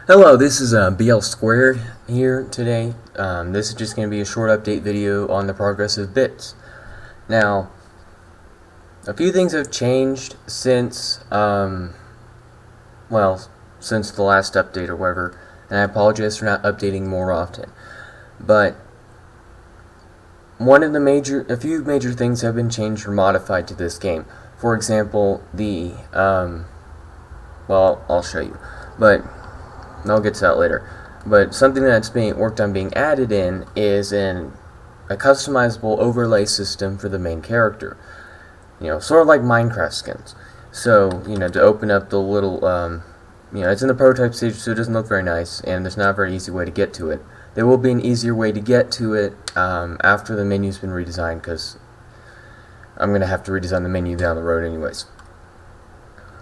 Hello, this is BLsquared here today. This is just going to be a short update video on the progress of bits. Now, a few things have changed since, since the last update or whatever, and I apologize for not updating more often. But a few major things have been changed or modified to this game. For example, I'll show you, but I'll get to that later. But something that's being worked on being added in is a customizable overlay system for the main character. Sort of like Minecraft skins. So, to open up the little, it's in the prototype stage, so it doesn't look very nice, and there's not a very easy way to get to it. There will be an easier way to get to it after the menu's been redesigned, because I'm going to have to redesign the menu down the road anyways.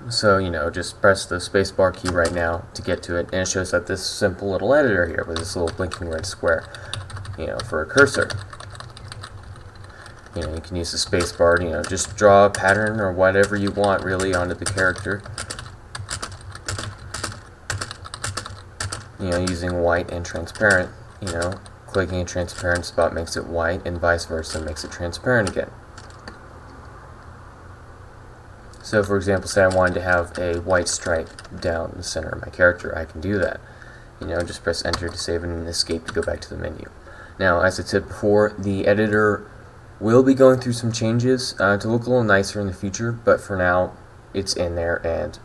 So, just press the spacebar key right now to get to it, and it shows up this simple little editor here with this little blinking red square, for a cursor. You can use the spacebar to, just draw a pattern or whatever you want really onto the character. Using white and transparent, clicking a transparent spot makes it white, and vice versa makes it transparent again. So, for example, say I wanted to have a white stripe down the center of my character, I can do that. Just press enter to save and escape to go back to the menu. Now, as I said before, the editor will be going through some changes to look a little nicer in the future, but for now, it's in there, and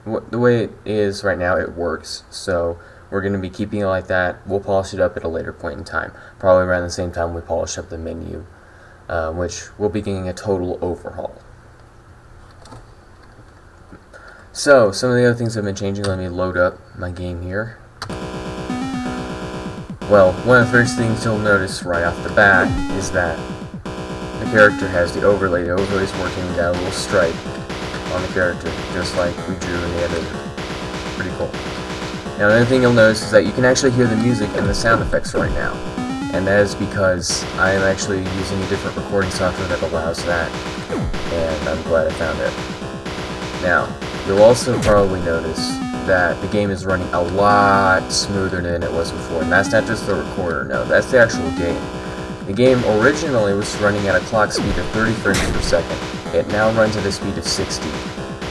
the way it is right now, it works. So, we're going to be keeping it like that. We'll polish it up at a later point in time, probably around the same time we polish up the menu, which will be getting a total overhaul. So, some of the other things that have been changing, let me load up my game here. Well, one of the first things you'll notice right off the bat is that the character has the overlay. The overlay is working with that little stripe on the character, just like we drew in the editor. Pretty cool. Now, another thing you'll notice is that you can actually hear the music and the sound effects right now. And that is because I am actually using a different recording software that allows that, and I'm glad I found it. Now, you'll also probably notice that the game is running a lot smoother than it was before, and that's not just the recorder, no, that's the actual game. The game originally was running at a clock speed of 30 frames per second. It now runs at a speed of 60.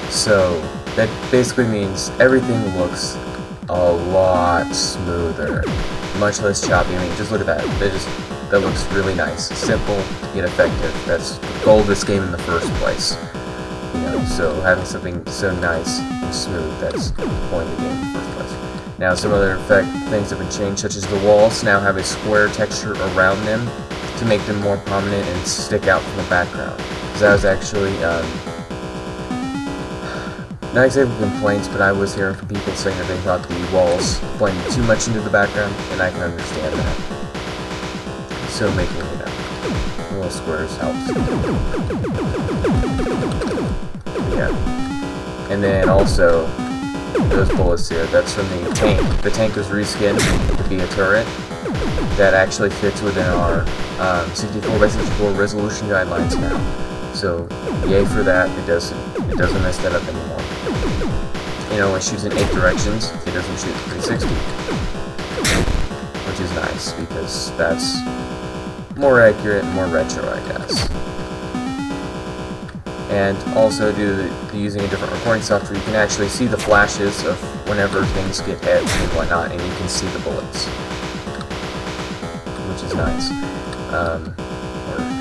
So, that basically means everything looks a lot smoother, much less choppy. I mean, just look at that. That looks really nice. Simple, yet effective. That's the goal of this game in the first place. So having something so nice and smooth, that's the point of the game in the first place. Now, some other things have been changed, such as the walls now have a square texture around them to make them more prominent and stick out from the background. Because that was actually, not exactly complaints, but I was hearing from people saying that they thought the walls blended too much into the background, and I can understand that. So making little squares helps. Yeah. And then also, those bullets here, that's from the tank. The tank was reskinned to be a turret that actually fits within our 64x64 resolution guidelines now. So, yay for that. It doesn't mess that up anymore. It shoots in 8 directions. It doesn't shoot 360. Which is nice, because that's more accurate and more retro, I guess. And also, due to using a different recording software, you can actually see the flashes of whenever things get hit and whatnot, and you can see the bullets, which is nice. Or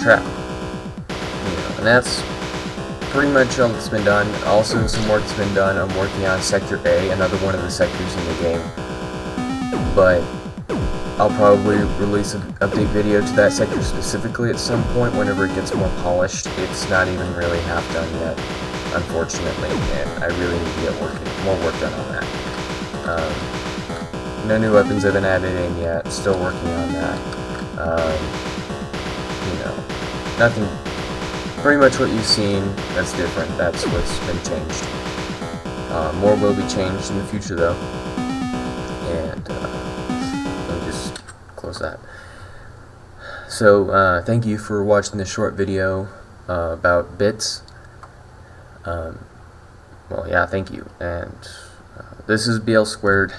trap. And that's pretty much all that's been done. Also, some work has been done. I'm working on Sector A, another one of the sectors in the game. But I'll probably release an update video to that sector specifically at some point whenever it gets more polished. It's not even really half done yet, unfortunately, and I really need to get more work done on that. No new weapons have been added in yet, still working on that. Nothing, pretty much what you've seen that's different, that's what's been changed. More will be changed in the future though, and close that. So, thank you for watching this short video about bits. Well, yeah, thank you. And this is BLsquared.